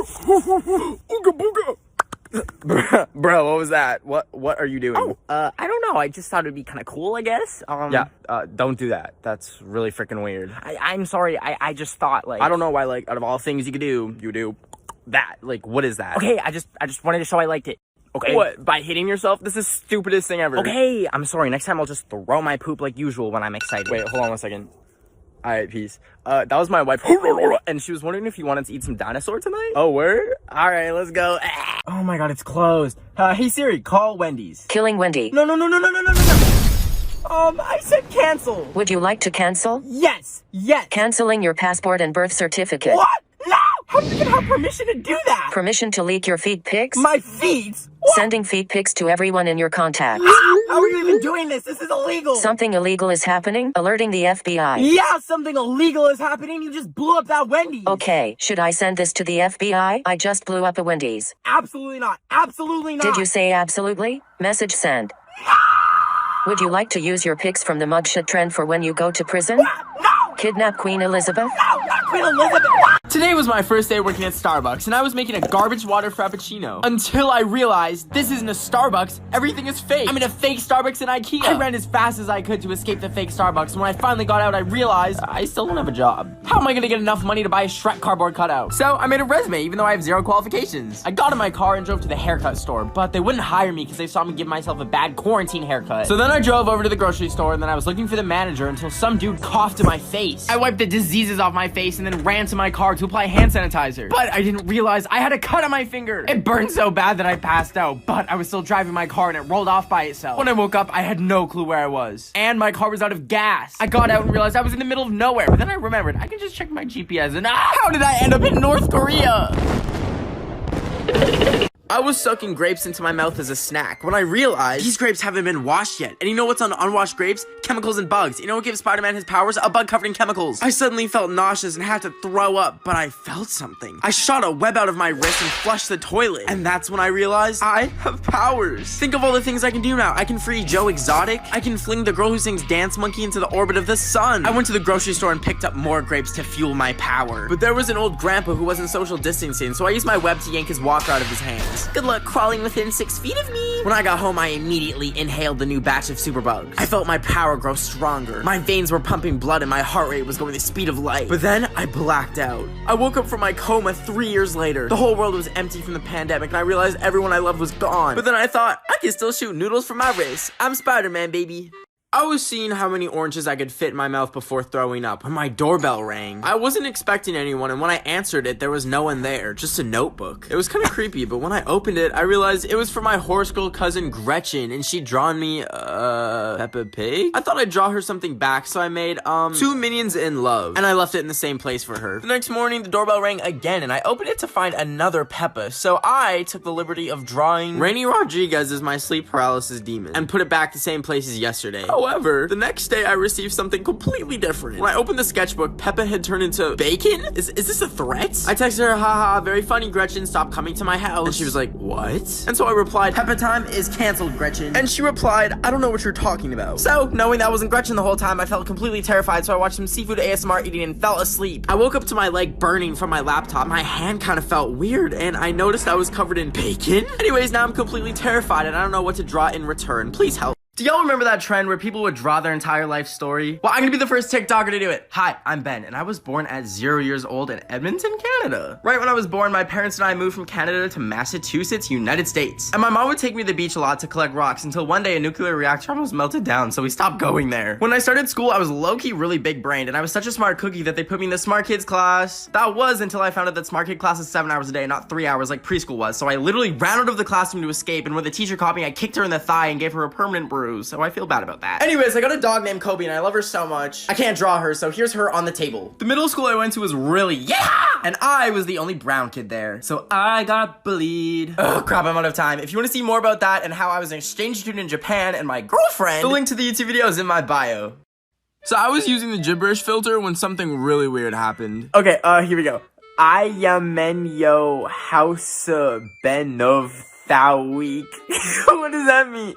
Ooga booga. Bro, what was that? What are you doing? Oh, I don't know. I just thought it'd be kind of cool, I guess. Yeah, don't do that. That's really freaking weird. I'm sorry. I just thought, like... I don't know why, like, out of all things you could do, you do that. Like, what is that? Okay, I just wanted to show I liked it. Okay? What? By hitting yourself? This is the stupidest thing ever. Okay, I'm sorry. Next time I'll just throw my poop like usual when I'm excited. Wait, hold on 1 second. Alright, peace. That was my wife, and she was wondering if you wanted to eat some dinosaur tonight. Oh, word? Alright, let's go. Oh my god, it's closed. Hey Siri, call Wendy's. Killing Wendy. No. I said cancel. Would you like to cancel? Yes. Canceling your passport and birth certificate. What? No! How did you even have permission to do that? Permission to leak your feed pics? My feet? What? Sending feed pics to everyone in your contacts. How are you even doing this? This is illegal. Something illegal is happening? Alerting the FBI. Yeah, something illegal is happening. You just blew up that Wendy's. Okay, should I send this to the FBI? I just blew up a Wendy's. Absolutely not. Absolutely not. Did you say absolutely? Message send. Would you like to use your pics from the mugshot trend for when you go to prison? No! Kidnap Queen Elizabeth? No, not Queen Elizabeth! Today was my first day working at Starbucks, and I was making a garbage water frappuccino. Until I realized this isn't a Starbucks, everything is fake. I'm in a fake Starbucks in IKEA. I ran as fast as I could to escape the fake Starbucks, and when I finally got out, I realized I still don't have a job. How am I gonna get enough money to buy a Shrek cardboard cutout? So I made a resume, even though I have 0 qualifications. I got in my car and drove to the haircut store, but they wouldn't hire me because they saw me give myself a bad quarantine haircut. So then I drove over to the grocery store, and then I was looking for the manager until some dude coughed in my face. I wiped the diseases off my face and then ran to my car to apply hand sanitizer. But I didn't realize I had a cut on my finger. It burned so bad that I passed out, but I was still driving my car and it rolled off by itself. When I woke up, I had no clue where I was. And my car was out of gas. I got out and realized I was in the middle of nowhere, but then I remembered I can just check my GPS and how did I end up in North Korea? I was sucking grapes into my mouth as a snack when I realized these grapes haven't been washed yet. And you know what's on unwashed grapes? Chemicals and bugs. You know what gives Spider-Man his powers? A bug covered in chemicals. I suddenly felt nauseous and had to throw up, but I felt something. I shot a web out of my wrist and flushed the toilet. And that's when I realized I have powers. Think of all the things I can do now. I can free Joe Exotic. I can fling the girl who sings Dance Monkey into the orbit of the sun. I went to the grocery store and picked up more grapes to fuel my power. But there was an old grandpa who wasn't social distancing, so I used my web to yank his walker out of his hands. Good luck crawling within 6 feet of me. When I got home, I immediately inhaled the new batch of superbugs. I felt my power grow stronger. My veins were pumping blood and my heart rate was going the speed of light. But then I blacked out. I woke up from my coma 3 years later. The whole world was empty from the pandemic and I realized everyone I loved was gone. But then I thought, I can still shoot noodles from my wrist. I'm Spider-Man, baby. I was seeing how many oranges I could fit in my mouth before throwing up when my doorbell rang. I wasn't expecting anyone, and when I answered it, there was no one there, just a notebook. It was kind of creepy, but when I opened it, I realized it was for my horse girl cousin Gretchen, and she'd drawn me, Peppa Pig? I thought I'd draw her something back, so I made, 2 minions in love, and I left it in the same place for her. The next morning, the doorbell rang again, and I opened it to find another Peppa, so I took the liberty of drawing Rainy Rodriguez as my sleep paralysis demon, and put it back the same place as yesterday. However, the next day I received something completely different. When I opened the sketchbook, Peppa had turned into bacon? Is this a threat? I texted her, haha, very funny, Gretchen, stop coming to my house. And she was like, what? And so I replied, Peppa time is canceled, Gretchen. And she replied, I don't know what you're talking about. So, knowing that wasn't Gretchen the whole time, I felt completely terrified, so I watched some seafood ASMR eating and fell asleep. I woke up to my leg burning from my laptop. My hand kind of felt weird, and I noticed I was covered in bacon. Anyways, now I'm completely terrified, and I don't know what to draw in return. Please help. Do y'all remember that trend where people would draw their entire life story? Well, I'm gonna be the first TikToker to do it. Hi, I'm Ben, and I was born at 0 years old in Edmonton, Canada. Right when I was born, my parents and I moved from Canada to Massachusetts, United States. And my mom would take me to the beach a lot to collect rocks until one day a nuclear reactor almost melted down, so we stopped going there. When I started school, I was low-key really big-brained, and I was such a smart cookie that they put me in the smart kids class. That was until I found out that smart kid class is 7 hours a day, not 3 hours like preschool was, so I literally ran out of the classroom to escape, and when the teacher caught me, I kicked her in the thigh and gave her a permanent bruise, so I feel bad about that. Anyways, I got a dog named Kobe and I love her so much. I can't draw her, so here's her on the table. The middle school I went to was really and I was the only brown kid there, so I got bullied. Oh crap, I'm out of time. If you want to see more about that and how I was an exchange student in Japan and my girlfriend, the link to the YouTube video is in my bio. So I was using the gibberish filter when something really weird happened. Okay, here we go. I am in yo house BENOFTHEWEEK. What does that mean?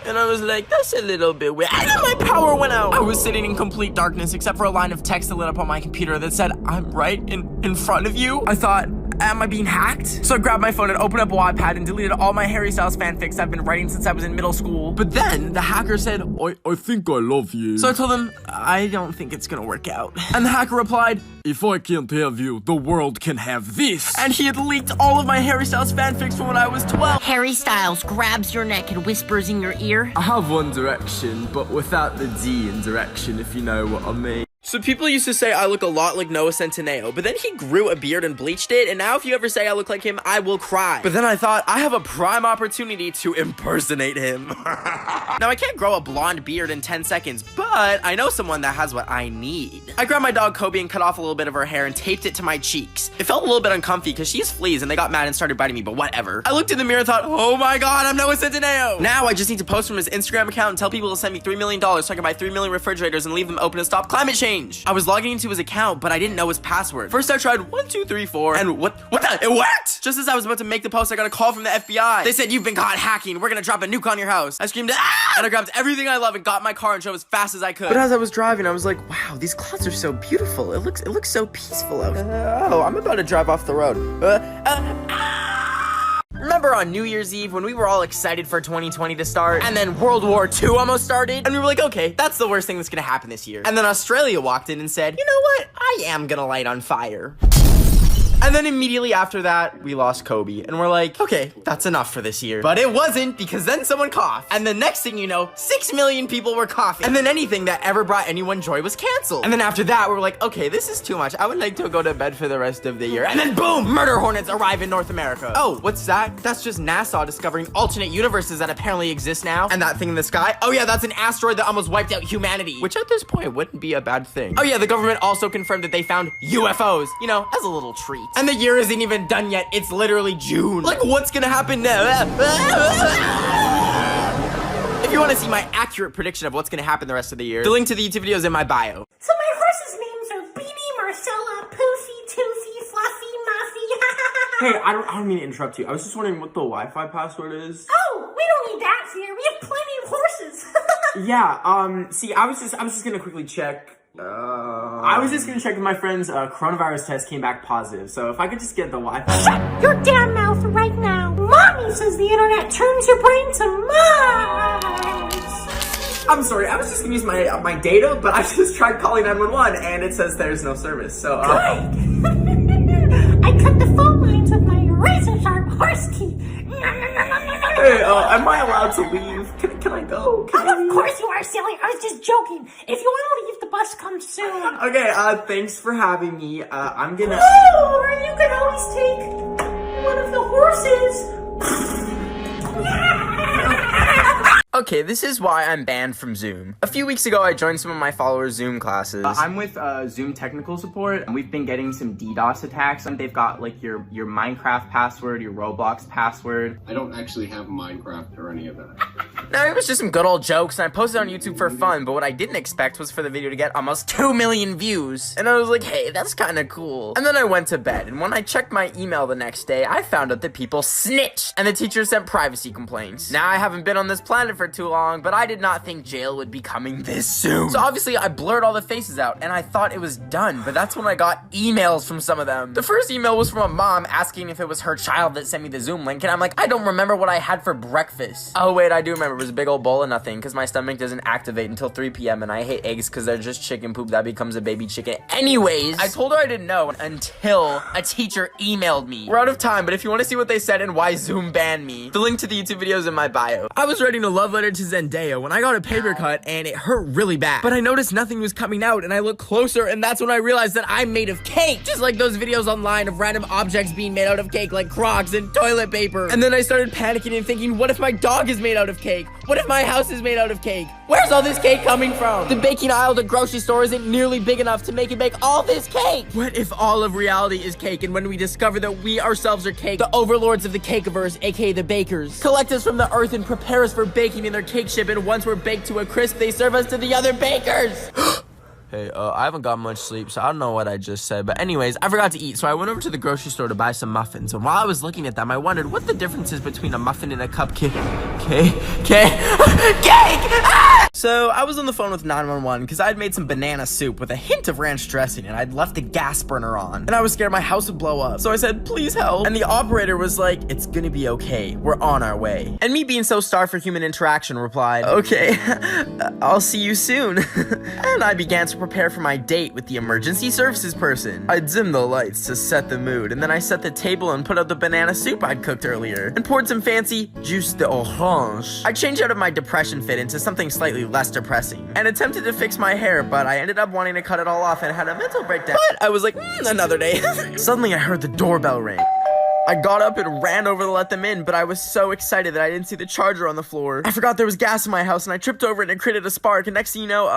And I was like, that's a little bit weird. And then my power went out. I was sitting in complete darkness except for a line of text that lit up on my computer that said, I'm right in front of you. I thought, am I being hacked? So I grabbed my phone and opened up Wattpad and deleted all my Harry Styles fanfics I've been writing since I was in middle school. But then the hacker said, I think I love you. So I told him, I don't think it's gonna work out. And the hacker replied, if I can't have you, the world can have this. And he had leaked all of my Harry Styles fanfics from when I was 12. Harry Styles grabs your neck and whispers in your ear. I have One Direction, but without the D in direction, if you know what I mean. So people used to say I look a lot like Noah Centineo, but then he grew a beard and bleached it, and now if you ever say I look like him, I will cry. But then I thought, I have a prime opportunity to impersonate him. Now, I can't grow a blonde beard in 10 seconds, but I know someone that has what I need. I grabbed my dog Kobe and cut off a little bit of her hair and taped it to my cheeks. It felt a little bit uncomfy because she has fleas and they got mad and started biting me, but whatever. I looked in the mirror and thought, oh my god, I'm Noah Centineo. Now I just need to post from his Instagram account and tell people to send me $3 million so I can buy 3 million refrigerators and leave them open to stop climate change. I was logging into his account, but I didn't know his password. First I tried 1, 2, 3, 4, and what the? It worked! Just as I was about to make the post, I got a call from the FBI. They said, you've been caught hacking. We're gonna drop a nuke on your house. I screamed, ah! And I grabbed everything I love and got in my car and drove as fast as I could. But as I was driving, I was like, wow, these clouds are so beautiful. It looks so peaceful out. Oh, I'm about to drive off the road. Remember on New Year's Eve when we were all excited for 2020 to start, and then World War II almost started, and we were like, okay, that's the worst thing that's gonna happen this year. And then Australia walked in and said, you know what? I am gonna light on fire. And then immediately after that, we lost Kobe. And we're like, okay, that's enough for this year. But it wasn't, because then someone coughed. And the next thing you know, 6 million people were coughing. And then anything that ever brought anyone joy was canceled. And then after that, we were like, okay, this is too much. I would like to go to bed for the rest of the year. And then boom, murder hornets arrive in North America. Oh, what's that? That's just NASA discovering alternate universes that apparently exist now. And that thing in the sky? Oh yeah, that's an asteroid that almost wiped out humanity. Which at this point wouldn't be a bad thing. Oh yeah, the government also confirmed that they found UFOs, you know, as a little treat. And the year isn't even done yet. It's literally June. Like, what's gonna happen now? If you want to see my accurate prediction of what's gonna happen the rest of the year, the link to the YouTube video is in my bio. So my horses' names are Beanie, Marcella, Poofy, Toofy, Fluffy, Muffy. Hey, I don't mean to interrupt you. I was just wondering what the Wi-Fi password is. Oh, we don't need that here. We have plenty of horses. Yeah, see, I was just gonna quickly check. I was just gonna check if my friend's coronavirus test came back positive, so if I could just get the Wi-Fi. Shut your damn mouth right now. Mommy says the internet turns your brain to mice. I'm sorry, I was just gonna use my data, but I just tried calling 911 and it says there's no service, so Good. I cut the phone lines with my razor sharp horse teeth. Hey, am I allowed to leave? Can I go? Of course you are, silly. I was just joking. If you want to leave, the bus comes soon. Okay, thanks for having me. I'm gonna... Oh, or you can always take one of the horses. Okay, this is why I'm banned from Zoom. A few weeks ago, I joined some of my followers' Zoom classes. I'm with Zoom technical support, and we've been getting some DDoS attacks, and they've got like your Minecraft password, your Roblox password. I don't actually have Minecraft or any of that. No, it was just some good old jokes, and I posted on YouTube for fun, but what I didn't expect was for the video to get almost 2 million views. And I was like, hey, that's kind of cool. And then I went to bed, and when I checked my email the next day, I found out that people snitched, and the teacher sent privacy complaints. Now, I haven't been on this planet for too long, but I did not think jail would be coming this soon. So obviously, I blurred all the faces out, and I thought it was done, but that's when I got emails from some of them. The first email was from a mom asking if it was her child that sent me the Zoom link, and I'm like, I don't remember what I had for breakfast. Oh wait, I do remember. It was a big old bowl of nothing, because my stomach doesn't activate until 3 p.m, and I hate eggs because they're just chicken poop that becomes a baby chicken. Anyways, I told her I didn't know until a teacher emailed me. We're out of time, but if you want to see what they said and why Zoom banned me, the link to the YouTube video is in my bio. I was writing a love letter to Zendaya when I got a paper cut, and it hurt really bad. But I noticed nothing was coming out, and I looked closer, and that's when I realized that I'm made of cake. Just like those videos online of random objects being made out of cake, like Crocs and toilet paper. And then I started panicking and thinking, what if my dog is made out of cake? What if my house is made out of cake? Where's all this cake coming from? The baking aisle at the grocery store isn't nearly big enough to make it bake all this cake. What if all of reality is cake, and when we discover that we ourselves are cake, the overlords of the cakeverse, aka the bakers, collect us from the earth and prepare us for baking in their cake ship, and once we're baked to a crisp, they serve us to the other bakers? Hey, I haven't got much sleep, so I don't know what I just said. But anyways, I forgot to eat, so I went over to the grocery store to buy some muffins. And while I was looking at them, I wondered what the difference is between a muffin and a cupcake. Cake! Ah! So I was on the phone with 911 because I had made some banana soup with a hint of ranch dressing, and I'd left the gas burner on. And I was scared my house would blow up. So I said, please help. And the operator was like, it's gonna be okay. We're on our way. And me being so starved for human interaction replied, okay, I'll see you soon. And I began to prepare for my date with the emergency services person. I dimmed the lights to set the mood, and then I set the table and put out the banana soup I'd cooked earlier, and poured some fancy jus d'orange. I changed out of my depression fit into something slightly less depressing, and attempted to fix my hair, but I ended up wanting to cut it all off and had a mental breakdown. But I was like, another day. Suddenly I heard the doorbell ring. I got up and ran over to let them in, but I was so excited that I didn't see the charger on the floor. I forgot there was gas in my house, and I tripped over it and it created a spark, and next thing you know,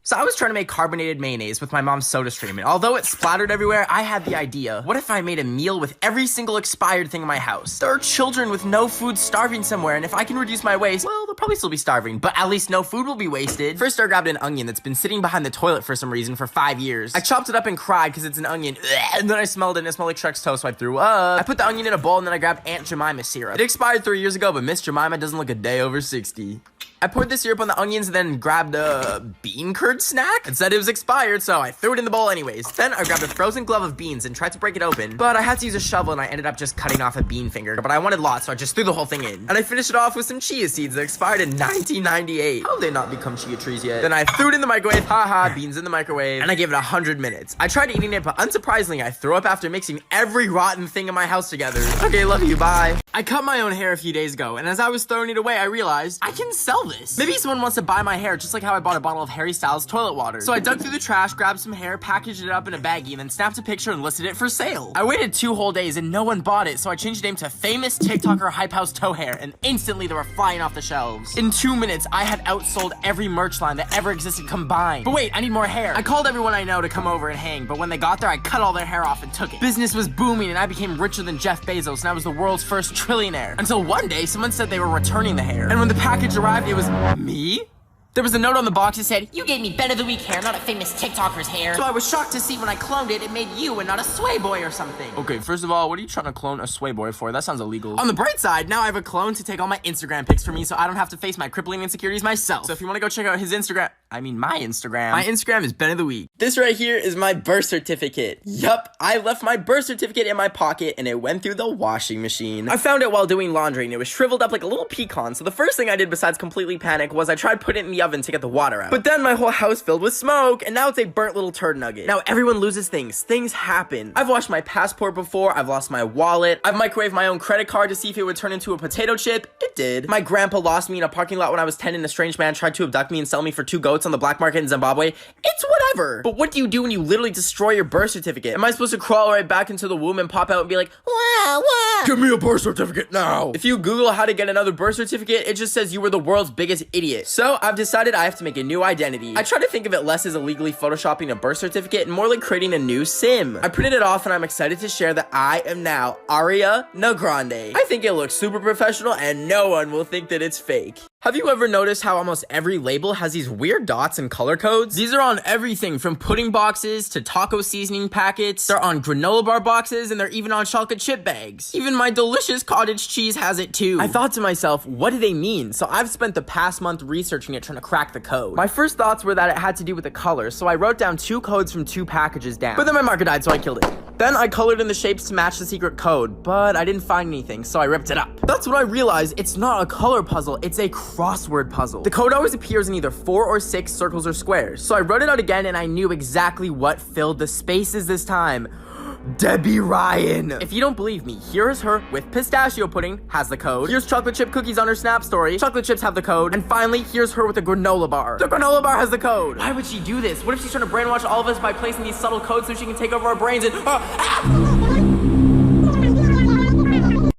So I was trying to make carbonated mayonnaise with my mom's soda stream, and although it splattered everywhere, I had the idea. What if I made a meal with every single expired thing in my house? There are children with no food starving somewhere, and if I can reduce my waste, well, they'll probably still be starving, but at least no food will be wasted. First, I grabbed an onion that's been sitting behind the toilet for some reason for 5 years. I chopped it up and cried because it's an onion, and then I smelled it and it smelled like Shrek's toast, so I threw up. I put the onion in a bowl, and then I grabbed Aunt Jemima's syrup. It expired 3 years ago, but Miss Jemima doesn't look a day over 60. I poured the syrup on the onions and then grabbed a bean curd snack. It said it was expired, so I threw it in the bowl anyways. Then I grabbed a frozen glove of beans and tried to break it open, but I had to use a shovel and I ended up just cutting off a bean finger. But I wanted lots, so I just threw the whole thing in. And I finished it off with some chia seeds that expired in 1998. How have they not become chia trees yet? Then I threw it in the microwave. Haha, beans in the microwave. And I gave it 100 minutes. I tried eating it, but unsurprisingly, I threw up after mixing every rotten thing in my house together. Okay, love you, bye. I cut my own hair a few days ago, and as I was throwing it away, I realized I can sell this. Maybe someone wants to buy my hair just like how I bought a bottle of Harry Styles toilet water. So I dug through the trash, grabbed some hair, packaged it up in a baggie, and then snapped a picture and listed it for sale. I waited 2 whole days and no one bought it, so I changed the name to Famous TikToker Hype House Toe Hair, and instantly they were flying off the shelves. In 2 minutes, I had outsold every merch line that ever existed combined. But wait, I need more hair. I called everyone I know to come over and hang, but when they got there, I cut all their hair off and took it. Business was booming, and I became richer than Jeff Bezos, and I was the world's first trillionaire. Until one day, someone said they were returning the hair, and when the package arrived, it was me? There was a note on the box that said, You gave me Ben of the Week hair, not a famous TikToker's hair. so I was shocked to see when I cloned it, it made you and not a sway boy or something. Okay, first of all, what are you trying to clone a sway boy for? That sounds illegal. On the bright side, now I have a clone to take all my Instagram pics for me, so I don't have to face my crippling insecurities myself. So if you want to go check out his Instagram, my Instagram is Ben of the Week. This right here is my birth certificate. Yup, I left my birth certificate in my pocket and it went through the washing machine. I found it while doing laundry and it was shriveled up like a little pecan, so the first thing I did besides completely panic was I tried putting it in the oven to get the water out. But then my whole house filled with smoke, and now it's a burnt little turd nugget. Now everyone loses things. Things happen. I've lost my passport before, I've lost my wallet, I've microwaved my own credit card to see if it would turn into a potato chip. It did. My grandpa lost me in a parking lot when I was 10 and a strange man tried to abduct me and sell me for 2 goats on the black market in Zimbabwe. It's whatever. But what do you do when you literally destroy your birth certificate? Am I supposed to crawl right back into the womb and pop out and be like, wow, wow, give me a birth certificate now? If you Google how to get another birth certificate, it just says you were the world's biggest idiot. So I've decided I have to make a new identity. I try to think of it less as illegally photoshopping a birth certificate and more like creating a new sim. I printed it off and I'm excited to share that I am now Aria Grande. I think it looks super professional and no one will think that it's fake. Have you ever noticed how almost every label has these weird dots and color codes? These are on everything from pudding boxes to taco seasoning packets. They're on granola bar boxes and they're even on chocolate chip bags. Even my delicious cottage cheese has it too. I thought to myself, what do they mean? So I've spent the past month researching it, trying to crack the code. My first thoughts were that it had to do with the color, so I wrote down 2 codes from 2 packages down. But then my marker died, so I killed it. Then I colored in the shapes to match the secret code, but I didn't find anything, so I ripped it up. That's when I realized it's not a color puzzle, it's a crossword puzzle. The code always appears in either 4 or 6 circles or squares. So I wrote it out again and I knew exactly what filled the spaces this time. Debbie Ryan. If you don't believe me, here's her with pistachio pudding, has the code. Here's chocolate chip cookies on her Snap story. Chocolate chips have the code. And finally, here's her with a granola bar. The granola bar has the code. Why would she do this? What if she's trying to brainwash all of us by placing these subtle codes so she can take over our brains and